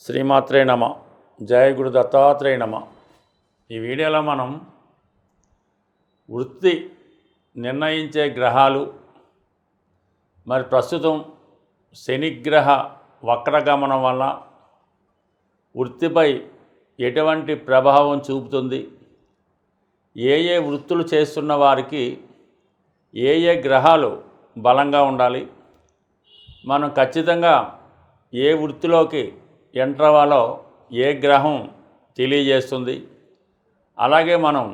శ్రీమాత్రే నమ. జయ గురు దత్తాత్రేయ నమ. ఈ వీడియోలో మనం వృత్తి నిర్ణయించే గ్రహాలు, మరి ప్రస్తుతం శనిగ్రహ వక్రగమనం వల్ల వృత్తిపై ఎటువంటి ప్రభావం చూపుతుంది, ఏ ఏ వృత్తులు చేస్తున్న వారికి ఏ ఏ గ్రహాలు బలంగా ఉండాలి, మనం ఖచ్చితంగా ఏ వృత్తిలోకి ఎంటర్ అవ్వాలో ఏ గ్రహం తెలియజేస్తుంది. అలాగే మనం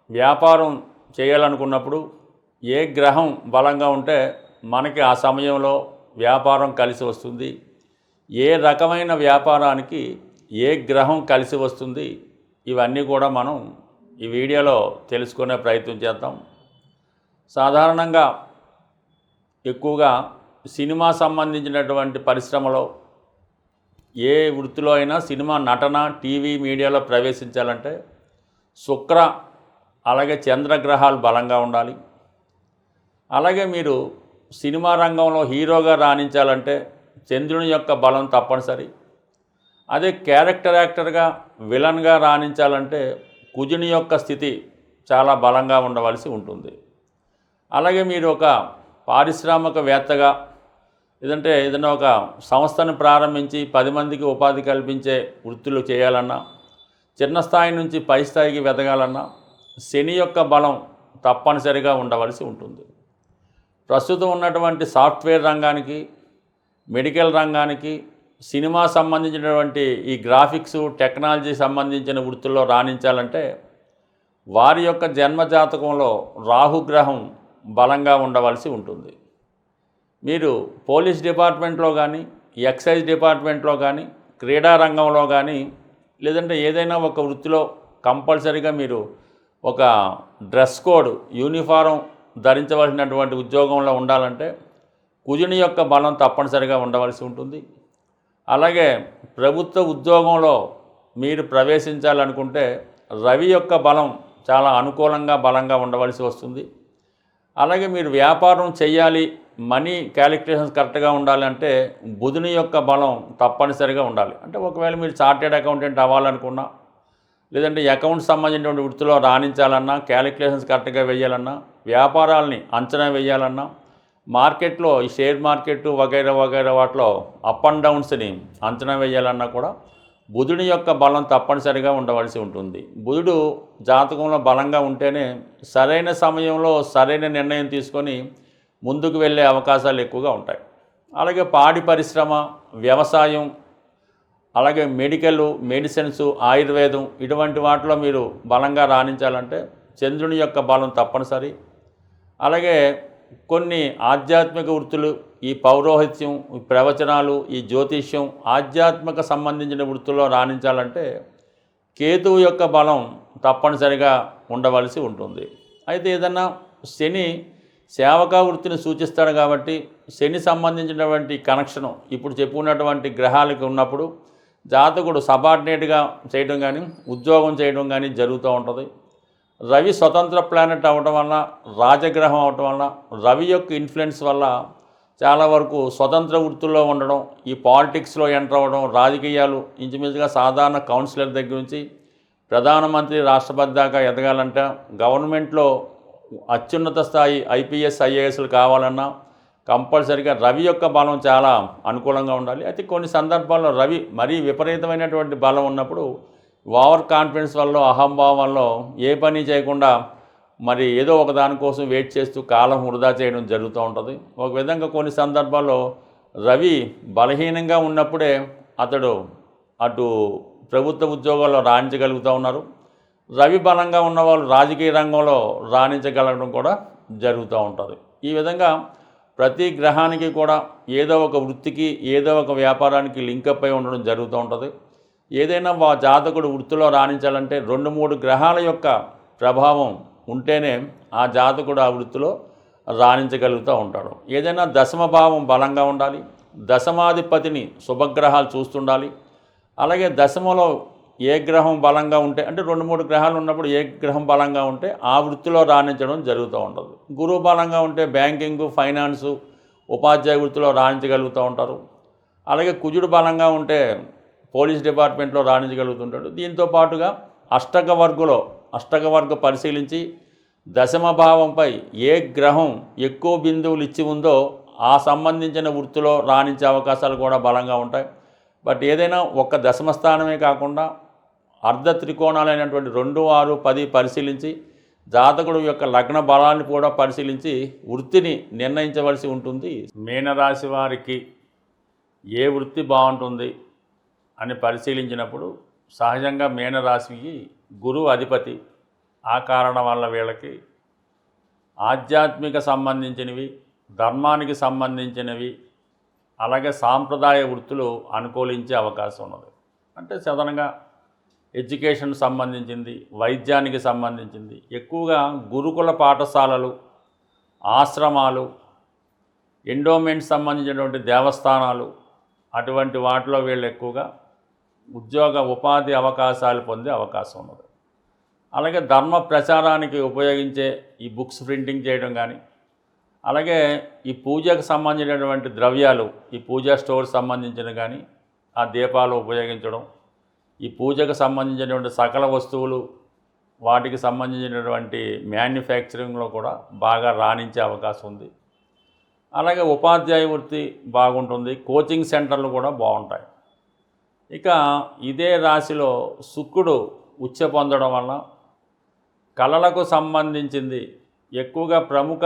వ్యాపారం చేయాలనుకున్నప్పుడు ఏ గ్రహం బలంగా ఉంటే మనకి ఆ సమయంలో వ్యాపారం కలిసి వస్తుంది, ఏ రకమైన వ్యాపారానికి ఏ గ్రహం కలిసి వస్తుంది, ఇవన్నీ కూడా మనం ఈ వీడియోలో తెలుసుకునే ప్రయత్నం చేద్దాం. సాధారణంగా ఎక్కువగా సినిమా సంబంధించినటువంటి పరిశ్రమలో ఏ వృత్తిలో అయినా సినిమా నటన, టీవీ, మీడియాలో ప్రవేశించాలంటే శుక్ర అలాగే చంద్రగ్రహాలు బలంగా ఉండాలి. అలాగే మీరు సినిమా రంగంలో హీరోగా రాణించాలంటే చంద్రుని యొక్క బలం తప్పనిసరి. అదే క్యారెక్టర్ యాక్టర్గా, విలన్గా రాణించాలంటే కుజుని యొక్క స్థితి చాలా బలంగా ఉండవలసి ఉంటుంది. అలాగే మీరు ఒక పారిశ్రామికవేత్తగా, లేదంటే ఏదైనా ఒక సంస్థను ప్రారంభించి 10 మందికి ఉపాధి కల్పించే వృత్తులు చేయాలన్నా, చిన్న స్థాయి నుంచి పై స్థాయికి వెదగాలన్నా శని యొక్క బలం తప్పనిసరిగా ఉండవలసి ఉంటుంది. ప్రస్తుతం ఉన్నటువంటి సాఫ్ట్వేర్ రంగానికి, మెడికల్ రంగానికి, సినిమా సంబంధించినటువంటి ఈ గ్రాఫిక్స్, టెక్నాలజీ సంబంధించిన వృత్తుల్లో రాణించాలంటే వారి యొక్క జన్మజాతకంలో రాహుగ్రహం బలంగా ఉండవలసి ఉంటుంది. మీరు పోలీస్ డిపార్ట్మెంట్లో కానీ, ఎక్సైజ్ డిపార్ట్మెంట్లో కానీ, క్రీడా రంగంలో కానీ, లేదంటే ఏదైనా ఒక వృత్తిలో కంపల్సరీగా మీరు ఒక డ్రెస్ కోడ్, యూనిఫారం ధరించవలసినటువంటి ఉద్యోగంలో ఉండాలంటే కుజుని యొక్క బలం తప్పనిసరిగా ఉండవలసి ఉంటుంది. అలాగే ప్రభుత్వ ఉద్యోగంలో మీరు ప్రవేశించాలనుకుంటే రవి యొక్క బలం చాలా అనుకూలంగా బలంగా ఉండవలసి వస్తుంది. అలాగే మీరు వ్యాపారం చేయాలి, మనీ క్యాలిక్యులేషన్స్ కరెక్ట్గా ఉండాలంటే బుధుని యొక్క బలం తప్పనిసరిగా ఉండాలి. అంటే ఒకవేళ మీరు చార్టెడ్ అకౌంటెంట్ అవ్వాలనుకున్నా, లేదంటే అకౌంట్స్ సంబంధించినటువంటి వృత్తిలో రాణించాలన్నా, క్యాలిక్యులేషన్స్ కరెక్ట్గా వేయాలన్నా, వ్యాపారాలని అంచనా వేయాలన్నా, మార్కెట్లో ఈ షేర్ మార్కెట్ వగైరా వగైరా వాటిలో అప్ అండ్ డౌన్స్ని అంచనా వేయాలన్నా కూడా బుధుని యొక్క బలం తప్పనిసరిగా ఉండవలసి ఉంటుంది. బుధుడు జాతకంలో బలంగా ఉంటేనే సరైన సమయంలో సరైన నిర్ణయం తీసుకొని ముందుకు వెళ్ళే అవకాశాలు ఎక్కువగా ఉంటాయి. అలాగే పాడి పరిశ్రమ, వ్యవసాయం, అలాగే మెడికల్, మెడిసిన్స్, ఆయుర్వేదం ఇటువంటి వాటిలో మీరు బలంగా రాణించాలంటే చంద్రుని యొక్క బలం తప్పనిసరి. అలాగే కొన్ని ఆధ్యాత్మిక వృత్తులు, ఈ పౌరోహిత్యం, ఈ ప్రవచనాలు, ఈ జ్యోతిష్యం, ఆధ్యాత్మిక సంబంధించిన వృత్తుల్లో రాణించాలంటే కేతువు యొక్క బలం తప్పనిసరిగా ఉండవలసి ఉంటుంది. అయితే ఏదన్నా శని సేవకా వృత్తిని సూచిస్తాడు కాబట్టి శని సంబంధించినటువంటి కనెక్షను ఇప్పుడు చెప్పుకున్నటువంటి గ్రహాలకు ఉన్నప్పుడు జాతకుడు సబార్డినేట్గా చేయడం కానీ, ఉద్యోగం చేయడం కానీ జరుగుతూ ఉంటుంది. రవి స్వతంత్ర ప్లానెట్ అవ్వటం వల్ల, రాజగ్రహం అవటం వల్ల, రవి యొక్క ఇన్ఫ్లుయెన్స్ వల్ల చాలా వరకు స్వతంత్ర వృత్తుల్లో ఉండడం, ఈ పాలిటిక్స్లో ఎంటర్ అవ్వడం, రాజకీయాలు ఇంచుమించుగా సాధారణ కౌన్సిలర్ దగ్గర నుంచి ప్రధానమంత్రి, రాష్ట్రపతి దాకా ఎదగాలంటే, గవర్నమెంట్లో అత్యున్నత స్థాయి ఐపీఎస్, ఐఏఎస్లు కావాలన్నా కంపల్సరీగా రవి యొక్క బలం చాలా అనుకూలంగా ఉండాలి. అయితే కొన్ని సందర్భాల్లో రవి మరీ విపరీతమైనటువంటి బలం ఉన్నప్పుడు ఓవర్ కాన్ఫిడెన్స్ వల్ల, అహంభావం వల్ల ఏ పని చేయకుండా మరి ఏదో ఒక దానికోసం వెయిట్ చేస్తూ కాలం వృధా చేయడం జరుగుతూ ఉంటుంది. ఒక విధంగా కొన్ని సందర్భాల్లో రవి బలహీనంగా ఉన్నప్పుడే అతడు అటు ప్రభుత్వ ఉద్యోగాల్లో రాణించగలుగుతూ ఉన్నారు. రవి బలంగా ఉన్నవాళ్ళు రాజకీయ రంగంలో రాణించగలగడం కూడా జరుగుతూ ఉంటుంది. ఈ విధంగా ప్రతి గ్రహానికి కూడా ఏదో ఒక వృత్తికి, ఏదో ఒక వ్యాపారానికి లింకప్ అయి ఉండడం జరుగుతూ ఉంటుంది. ఏదైనా జాతకుడు వృత్తిలో రాణించాలంటే 2-3 గ్రహాల యొక్క ప్రభావం ఉంటేనే ఆ జాతకుడు ఆ వృత్తిలో రాణించగలుగుతూ ఉంటాడు. ఏదైనా దశమభావం బలంగా ఉండాలి, దశమాధిపతిని శుభగ్రహాలు చూస్తుండాలి. అలాగే దశమలో ఏ గ్రహం బలంగా ఉంటే, అంటే 2-3 గ్రహాలు ఉన్నప్పుడు ఏ గ్రహం బలంగా ఉంటే ఆ వృత్తిలో రాణించడం జరుగుతూ ఉంటుంది. గురువు బలంగా ఉంటే బ్యాంకింగ్, ఫైనాన్సు, ఉపాధ్యాయ వృత్తిలో రాణించగలుగుతూ ఉంటారు. అలాగే కుజుడు బలంగా ఉంటే పోలీస్ డిపార్ట్మెంట్లో రాణించగలుగుతుంటాడు. దీంతో పాటుగా అష్టక వర్గ పరిశీలించి దశమ భావంపై ఏ గ్రహం ఎక్కువ బిందువులు ఇచ్చి ఉందో ఆ సంబంధించిన వృత్తిలో రాణించే అవకాశాలు కూడా బలంగా ఉంటాయి. బట్ ఏదైనా ఒక్క దశమ స్థానమే కాకుండా అర్ధ త్రికోణాలైనటువంటి 2, 6, 10 పరిశీలించి జాతకుడు యొక్క లగ్న బలాన్ని కూడా పరిశీలించి వృత్తిని నిర్ణయించవలసి ఉంటుంది. మీనరాశి వారికి ఏ వృత్తి బాగుంటుంది అని పరిశీలించినప్పుడు సహజంగా మీనరాశికి గురువు అధిపతి. ఆ కారణం వల్ల వీళ్ళకి ఆధ్యాత్మిక సంబంధించినవి, ధర్మానికి సంబంధించినవి, అలాగే సాంప్రదాయ వృత్తులు అనుకూలించే అవకాశం ఉన్నది. అంటే సాధారణంగా ఎడ్యుకేషన్ సంబంధించింది, వైద్యానికి సంబంధించింది, ఎక్కువగా గురుకుల పాఠశాలలు, ఆశ్రమాలు, ఎండోమెంట్ సంబంధించినటువంటి దేవస్థానాలు, అటువంటి వాటిలో వీళ్ళు ఎక్కువగా ఉపాధి అవకాశాలు పొందే అవకాశం ఉన్నది. అలాగే ధర్మ ప్రచారానికి ఉపయోగించే ఈ బుక్స్ ప్రింటింగ్ చేయడం కానీ, అలాగే ఈ పూజకు సంబంధించినటువంటి ద్రవ్యాలు, ఈ పూజా స్టోర్ సంబంధించిన కానీ ఆ దీపాలు ఉపయోగించడం, ఈ పూజకు సంబంధించినటువంటి సకల వస్తువులు వాటికి సంబంధించినటువంటి మ్యానుఫ్యాక్చరింగ్లో కూడా బాగా రాణించే అవకాశం ఉంది. అలాగే ఉపాధ్యాయ వృత్తి బాగుంటుంది, కోచింగ్ సెంటర్లు కూడా బాగుంటాయి. ఇక ఇదే రాశిలో శుక్రుడు ఉచ్చ పొందడం వల్ల కళలకు సంబంధించింది ఎక్కువగా ప్రముఖ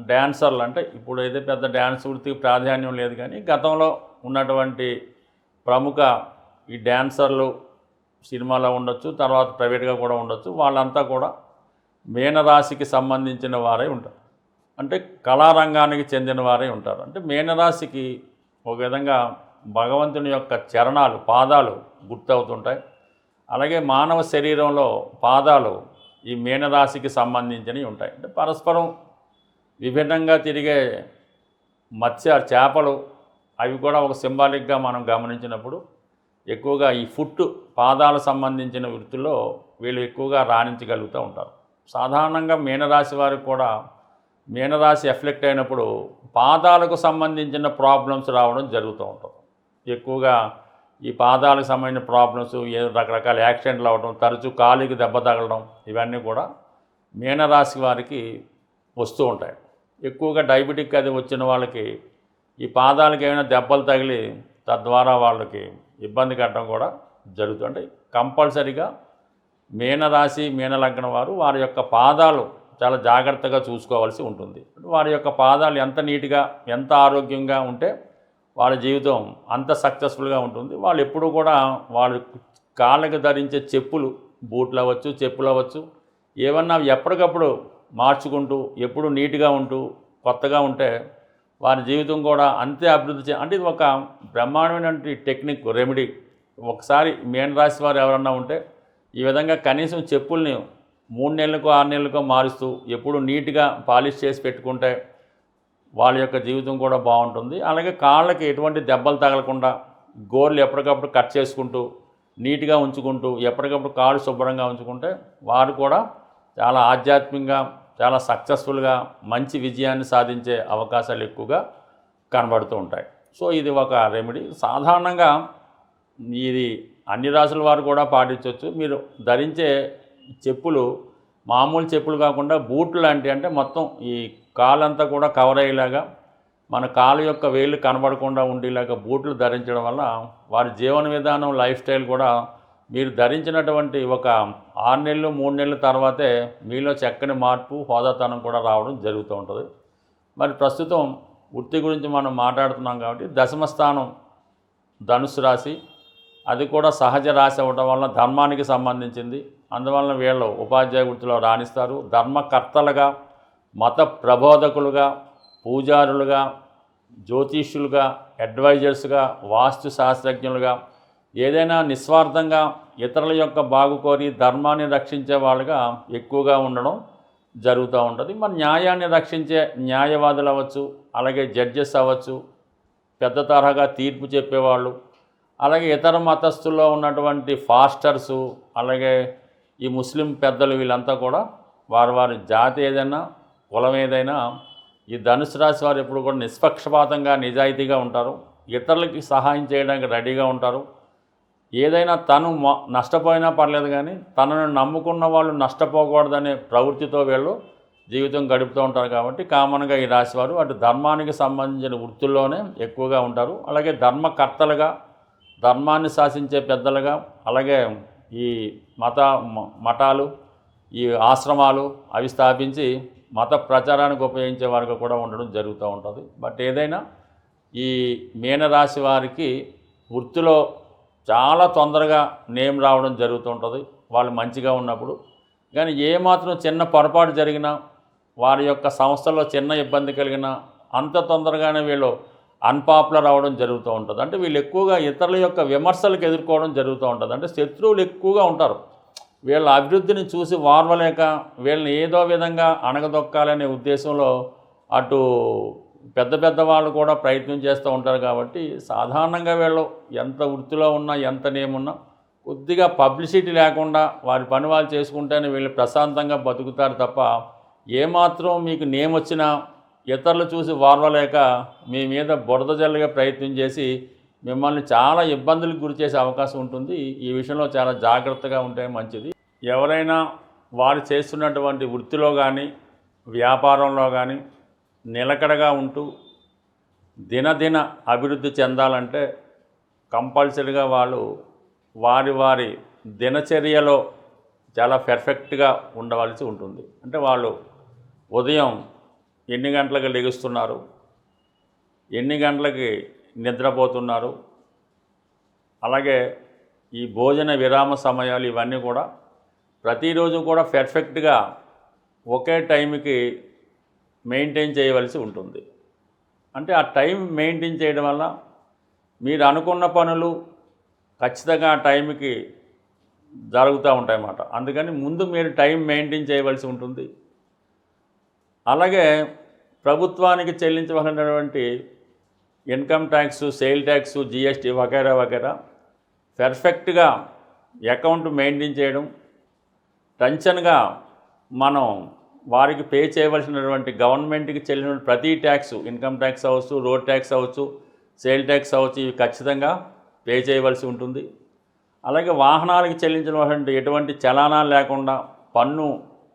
డ్యాన్సర్లు, అంటే ఇప్పుడు అయితే పెద్ద డ్యాన్స్ వృత్తికి ప్రాధాన్యం లేదు కానీ గతంలో ఉన్నటువంటి ప్రముఖ ఈ డ్యాన్సర్లు సినిమాలో ఉండొచ్చు, తర్వాత ప్రైవేట్గా కూడా ఉండొచ్చు, వాళ్ళంతా కూడా మీనరాశికి సంబంధించిన వారే ఉంటారు. అంటే కళారంగానికి చెందిన వారే ఉంటారు. అంటే మీనరాశికి ఒక విధంగా భగవంతుని యొక్క చరణాలు, పాదాలు గుర్తవుతుంటాయి. అలాగే మానవ శరీరంలో పాదాలు ఈ మీనరాశికి సంబంధించినవి ఉంటాయి. అంటే పరస్పరం విభిన్నంగా తిరిగే చేపలు అవి కూడా ఒక సింబాలిక్గా మనం గమనించినప్పుడు ఎక్కువగా ఈ పాదాలకు సంబంధించిన వృత్తుల్లో వీళ్ళు ఎక్కువగా రాణించగలుగుతూ ఉంటారు. సాధారణంగా మీనరాశి వారికి కూడా మీనరాశి ఎఫెక్ట్ అయినప్పుడు పాదాలకు సంబంధించిన ప్రాబ్లమ్స్ రావడం జరుగుతూ ఉంటుంది. ఎక్కువగా ఈ పాదాలకు సంబంధించిన ప్రాబ్లమ్స్, రకరకాల యాక్సిడెంట్లు అవ్వడం, తరచూ కాలికి దెబ్బ తగలడం, ఇవన్నీ కూడా మీనరాశి వారికి వస్తూ ఉంటాయి. ఎక్కువగా డయాబెటిక్ అది వచ్చిన వాళ్ళకి ఈ పాదాలకు ఏమైనా దెబ్బలు తగిలి తద్వారా వాళ్ళకి ఇబ్బంది కట్టడం కూడా జరుగుతుంది. కంపల్సరీగా మీనరాశి, మీనలగ్నం వారి యొక్క పాదాలు చాలా జాగ్రత్తగా చూసుకోవాల్సి ఉంటుంది. వారి యొక్క పాదాలు ఎంత నీట్గా, ఎంత ఆరోగ్యంగా ఉంటే వాళ్ళ జీవితం అంత సక్సెస్ఫుల్గా ఉంటుంది. వాళ్ళు ఎప్పుడూ కూడా వాళ్ళ కాళ్ళకి ధరించే చెప్పులు, బూట్లు అవ్వచ్చు, చెప్పులు అవ్వచ్చు, ఏమన్నా ఎప్పటికప్పుడు మార్చుకుంటూ ఎప్పుడు నీట్గా ఉంటూ కొత్తగా ఉంటే వారి జీవితం కూడా అంతే అభివృద్ధి అంటే ఇది ఒక బ్రహ్మాండమైనటువంటి టెక్నిక్, రెమెడీ. ఒకసారి మీనరాశి వారు ఎవరన్నా ఉంటే ఈ విధంగా కనీసం చెప్పుల్ని 3 నెలలకో 6 నెలలకో మారుస్తూ ఎప్పుడు నీట్గా పాలిష్ చేసి పెట్టుకుంటే వాళ్ళ యొక్క జీవితం కూడా బాగుంటుంది. అలాగే కాళ్ళకి ఎటువంటి దెబ్బలు తగలకుండా గోర్లు ఎప్పటికప్పుడు కట్ చేసుకుంటూ నీట్గా ఉంచుకుంటూ ఎప్పటికప్పుడు కాళ్ళు శుభ్రంగా ఉంచుకుంటే వారు కూడా చాలా ఆధ్యాత్మికంగా, చాలా సక్సెస్ఫుల్గా మంచి విజయాన్ని సాధించే అవకాశాలు ఎక్కువగా కనబడుతూ ఉంటాయి. సో ఇది ఒక రెమెడీ. సాధారణంగా ఇది అన్ని రాసుల వారు కూడా పాటించవచ్చు. మీరు ధరించే చెప్పులు మామూలు చెప్పులు కాకుండా బూట్లు లాంటివి, అంటే మొత్తం ఈ కాలంతా కూడా కవర్ అయ్యేలాగా మన కాలు యొక్క వేళ్ళు కనబడకుండా ఉండేలాగా బూట్లు ధరించడం వల్ల వారి జీవన విధానం, లైఫ్ స్టైల్ కూడా మీరు ధరించినటువంటి ఒక 6 నెలలు 3 నెలల తర్వాతే మీలో చక్కని మార్పు, హోదాతనం కూడా రావడం జరుగుతూ ఉంటుంది. మరి ప్రస్తుతం వృత్తి గురించి మనం మాట్లాడుతున్నాం కాబట్టి దశమ స్థానం ధనుసు రాశి, అది కూడా సహజ రాశి అవ్వడం వల్ల ధర్మానికి సంబంధించింది. అందువలన వీళ్ళు ఉపాధ్యాయ వృత్తిలో రాణిస్తారు. ధర్మకర్తలుగా, మత ప్రబోధకులుగా, పూజారులుగా, జ్యోతిష్యులుగా, అడ్వైజర్స్గా, వాస్తు శాస్త్రజ్ఞులుగా, ఏదైనా నిస్వార్థంగా ఇతరుల యొక్క బాగుకోరి ధర్మాన్ని రక్షించే వాళ్ళుగా ఎక్కువగా ఉండడం జరుగుతూ ఉంటుంది. మరి న్యాయాన్ని రక్షించే న్యాయవాదులు అవ్వచ్చు, అలాగే జడ్జెస్ అవ్వచ్చు, పెద్ద తరహాగా తీర్పు చెప్పేవాళ్ళు, అలాగే ఇతర మతస్థుల్లో ఉన్నటువంటి ఫాస్టర్సు, అలాగే ఈ ముస్లిం పెద్దలు, వీళ్ళంతా కూడా వారి జాతి ఏదైనా, కులం ఏదైనా ఈ ధనుసు రాశి వారు ఎప్పుడు కూడా నిష్పక్షపాతంగా, నిజాయితీగా ఉంటారు. ఇతరులకి సహాయం చేయడానికి రెడీగా ఉంటారు. ఏదైనా తను నష్టపోయినా పర్లేదు కానీ తనను నమ్ముకున్న వాళ్ళు నష్టపోకూడదనే ప్రవృత్తితో వీళ్ళు జీవితం గడుపుతూ ఉంటారు. కాబట్టి కామన్గా ఈ రాశివారు అటు ధర్మానికి సంబంధించిన వృత్తుల్లోనే ఎక్కువగా ఉంటారు. అలాగే ధర్మకర్తలుగా, ధర్మాన్ని శాసించే పెద్దలుగా, అలాగే ఈ మఠాలు, ఈ ఆశ్రమాలు అవి స్థాపించి మత ప్రచారానికి ఉపయోగించే వారికి కూడా ఉండడం జరుగుతూ ఉంటుంది. బట్ ఏదైనా ఈ మీనరాశి వారికి వృత్తిలో చాలా తొందరగా నేమ్ రావడం జరుగుతూ ఉంటుంది వాళ్ళు మంచిగా ఉన్నప్పుడు. కానీ ఏమాత్రం చిన్న పొరపాటు జరిగినా, వారి యొక్క సంస్థల్లో చిన్న ఇబ్బంది కలిగినా అంత తొందరగానే వీళ్ళు అన్పాపులర్ అవ్వడం జరుగుతూ ఉంటుంది. అంటే వీళ్ళు ఎక్కువగా ఇతరుల యొక్క విమర్శలకు ఎదుర్కోవడం జరుగుతూ ఉంటుంది. అంటే శత్రువులు ఎక్కువగా ఉంటారు. వీళ్ళ అభివృద్ధిని చూసి వార్వలేక వీళ్ళని ఏదో విధంగా అణగదొక్కాలనే ఉద్దేశంలో అటు పెద్ద వాళ్ళు కూడా ప్రయత్నం చేస్తూ ఉంటారు. కాబట్టి సాధారణంగా వీళ్ళు ఎంత వృత్తిలో ఉన్నా, ఎంత నేమున్నా కొద్దిగా పబ్లిసిటీ లేకుండా వారి పని వాళ్ళు చేసుకుంటేనే వీళ్ళు ప్రశాంతంగా బతుకుతారు తప్ప ఏమాత్రం మీకు నేమ్ వచ్చినా ఇతరులు చూసి వార్వలేక మీ మీద బురద జల్లగా ప్రయత్నం చేసి మిమ్మల్ని చాలా ఇబ్బందులకు గురి చేసే అవకాశం ఉంటుంది. ఈ విషయంలో చాలా జాగ్రత్తగా ఉంటే మంచిది. ఎవరైనా వారు చేస్తున్నటువంటి వృత్తిలో కానీ, వ్యాపారంలో కానీ నిలకడగా ఉంటూ దినదిన అభివృద్ధి చెందాలంటే కంపల్సరీగా వాళ్ళు వారి దినచర్యలో చాలా పర్ఫెక్ట్గా ఉండవలసి ఉంటుంది. అంటే వాళ్ళు ఉదయం ఎన్ని గంటలకు లెగుస్తున్నారు, ఎన్ని గంటలకి నిద్రపోతున్నారు, అలాగే ఈ భోజన విరామ సమయాలు ఇవన్నీ కూడా ప్రతిరోజు కూడా పర్ఫెక్ట్గా ఒకే టైంకి మెయింటైన్ చేయవలసి ఉంటుంది. అంటే ఆ టైం మెయింటైన్ చేయడం వల్ల మీరు అనుకున్న పనులు ఖచ్చితంగా ఆ టైంకి జరుగుతూ ఉంటాయన్నమాట. అందుకని ముందు మీరు టైం మెయింటైన్ చేయవలసి ఉంటుంది. అలాగే ప్రభుత్వానికి చెల్లించవలసినటువంటి income tax, sale tax, GST వగైరా పర్ఫెక్ట్గా అకౌంట్ మెయింటైన్ చేయడం, టెన్షన్గా మనం వారికి పే చేయవలసినటువంటి గవర్నమెంట్కి చెల్లిన ప్రతి ట్యాక్స్, ఇన్కమ్ ట్యాక్స్ అవ్వచ్చు, రోడ్ ట్యాక్స్ అవ్వచ్చు, సేల్ ట్యాక్స్ అవ్వచ్చు, ఇవి ఖచ్చితంగా పే చేయవలసి ఉంటుంది. అలాగే వాహనాలకు చెల్లించినటువంటి ఎటువంటి చలానాలు లేకుండా, పన్ను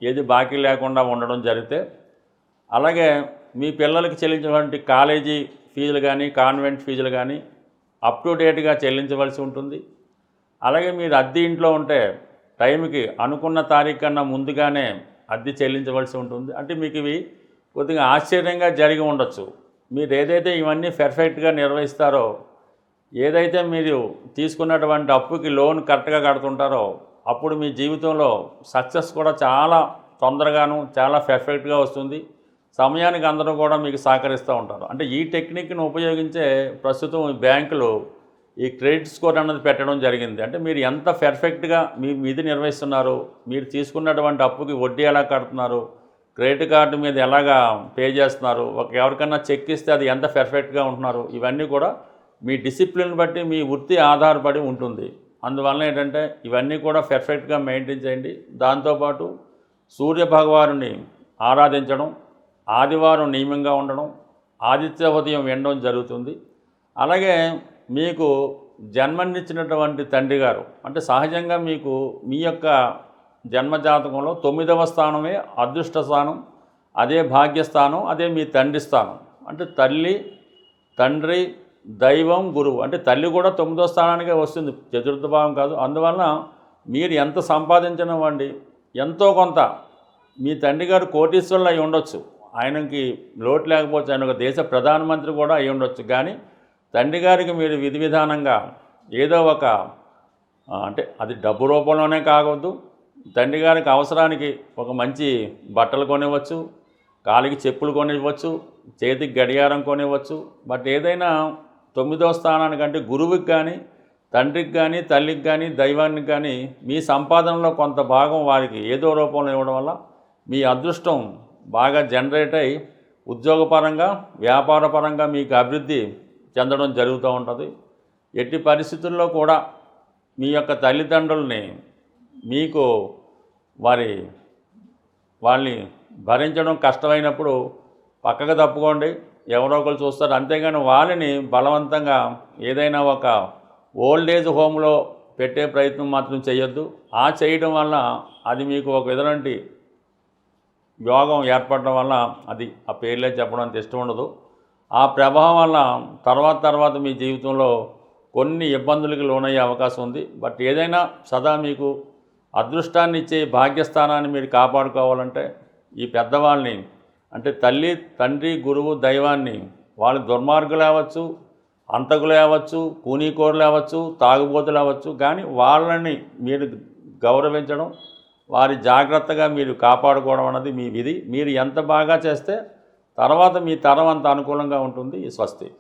ఏది బాకీ లేకుండా ఉండడం జరిగితే, అలాగే మీ పిల్లలకి చెల్లించినటువంటి కాలేజీ ఫీజులు కానీ, కాన్వెంట్ ఫీజులు కానీ అప్ టు డేట్గా చెల్లించవలసి ఉంటుంది. అలాగే మీరు అద్దె ఇంట్లో ఉంటే టైంకి అనుకున్న తారీఖు కన్నా ముందుగానే అద్దె చెల్లించవలసి ఉంటుంది. అంటే మీకు ఇవి కొద్దిగా ఆశ్చర్యంగా జరిగి ఉండొచ్చు. మీరు ఏదైతే ఇవన్నీ పర్ఫెక్ట్గా నిర్వహిస్తారో, ఏదైతే మీరు తీసుకున్నటువంటి అప్పుకి లోన్ కరెక్ట్గా కడుతుంటారో, అప్పుడు మీ జీవితంలో సక్సెస్ కూడా చాలా తొందరగాను చాలా పర్ఫెక్ట్గా వస్తుంది. సమయానికి అందరూ కూడా మీకు సహకరిస్తూ ఉంటారు. అంటే ఈ టెక్నిక్ను ఉపయోగించే ప్రస్తుతం బ్యాంకులు ఈ క్రెడిట్ స్కోర్ అన్నది పెట్టడం జరిగింది. అంటే మీరు ఎంత పర్ఫెక్ట్గా మీ విధి నిర్వహిస్తున్నారు, మీరు తీసుకున్నటువంటి అప్పుకి వడ్డీ ఎలా కడుతున్నారు, క్రెడిట్ కార్డు మీద ఎలాగా పే చేస్తున్నారు, ఎవరికన్నా చెక్ ఇస్తే అది ఎంత పర్ఫెక్ట్గా ఉంటున్నారు, ఇవన్నీ కూడా మీ డిసిప్లిన్ బట్టి మీ వృత్తి ఆధారపడి ఉంటుంది. అందువల్ల ఏంటంటే ఇవన్నీ కూడా పర్ఫెక్ట్గా మెయింటైన్ చేయండి. దాంతోపాటు సూర్య భగవానుని ఆరాధించడం, ఆదివారం నియమంగా ఉండడం, ఆదిత్య ఉదయం వినడం జరుగుతుంది. అలాగే మీకు జన్మనిచ్చినటువంటి తండ్రి గారు, అంటే సహజంగా మీకు మీ యొక్క జన్మజాతకంలో 9వ స్థానమే అదృష్ట స్థానం, అదే భాగ్యస్థానం, అదే మీ తండ్రి స్థానం. అంటే తల్లి, తండ్రి, దైవం, గురువు. అంటే తల్లి కూడా 9వ స్థానానికే వస్తుంది, చతుర్థ భావం కాదు. అందువలన మీరు ఎంత సంపాదించనివ్వండి, ఎంతో కొంత మీ తండ్రి గారు కోటీశ్వరులు అయి ఉండొచ్చు, ఆయనకి లోటు లేకపోవచ్చు, ఆయన ఒక దేశ ప్రధానమంత్రి కూడా అయి ఉండొచ్చు. కానీ తండ్రి గారికి మీరు విధి విధానంగా ఏదో ఒక అంటే అది డబ్బు రూపంలోనే కావద్దు, తండ్రి గారికి అవసరానికి ఒక మంచి బట్టలు కొనివ్వచ్చు, కాలికి చెప్పులు కొనివ్వచ్చు, చేతికి గడియారం కొనివ్వచ్చు. బట్ ఏదైనా 9వ స్థానానికంటే గురువుకి కానీ, తండ్రికి కానీ, తల్లికి కానీ, దైవానికి కానీ మీ సంపాదనలో కొంత భాగం వారికి ఏదో రూపంలో ఇవ్వడం వల్ల మీ అదృష్టం బాగా జనరేట్ అయ్యి ఉద్యోగపరంగా, వ్యాపారపరంగా మీకు అభివృద్ధి చెందడం జరుగుతూ ఉంటుంది. ఎట్టి పరిస్థితుల్లో కూడా మీ యొక్క తల్లిదండ్రుల్ని మీకు వాళ్ళని భరించడం కష్టమైనప్పుడు పక్కకు తప్పుకోండి, ఎవరో ఒకరు చూస్తారు. అంతేగాని వాళ్ళని బలవంతంగా ఏదైనా ఒక ఓల్డ్ ఏజ్ హోమ్లో పెట్టే ప్రయత్నం మాత్రం చేయొద్దు. ఆ చేయడం వల్ల అది మీకు ఒక విధంటి యోగం ఏర్పడడం వల్ల అది ఆ పేర్లే చెప్పడం అంత ఇష్టం ఉండదు. ఆ ప్రభావం వల్ల తర్వాత మీ జీవితంలో కొన్ని ఇబ్బందులకు లోనయ్యే అవకాశం ఉంది. బట్ ఏదైనా సదా మీకు అదృష్టాన్ని ఇచ్చే భాగ్యస్థానాన్ని మీరు కాపాడుకోవాలంటే ఈ పెద్దవాళ్ళని అంటే తల్లి, తండ్రి, గురువు, దైవాన్ని వాళ్ళు దుర్మార్గులు అవ్వచ్చు, హంతకులు అవ్వచ్చు, కూనీకోరులు అవ్వచ్చు, తాగుబోతులు అవ్వచ్చు, కానీ వాళ్ళని మీరు గౌరవించడం, వారి జాగ్రత్తగా మీరు కాపాడుకోవడం అన్నది మీ విధి. మీరు ఎంత బాగా చేస్తే తర్వాత మీ తరం అంత అనుకూలంగా ఉంటుంది. స్వస్తి.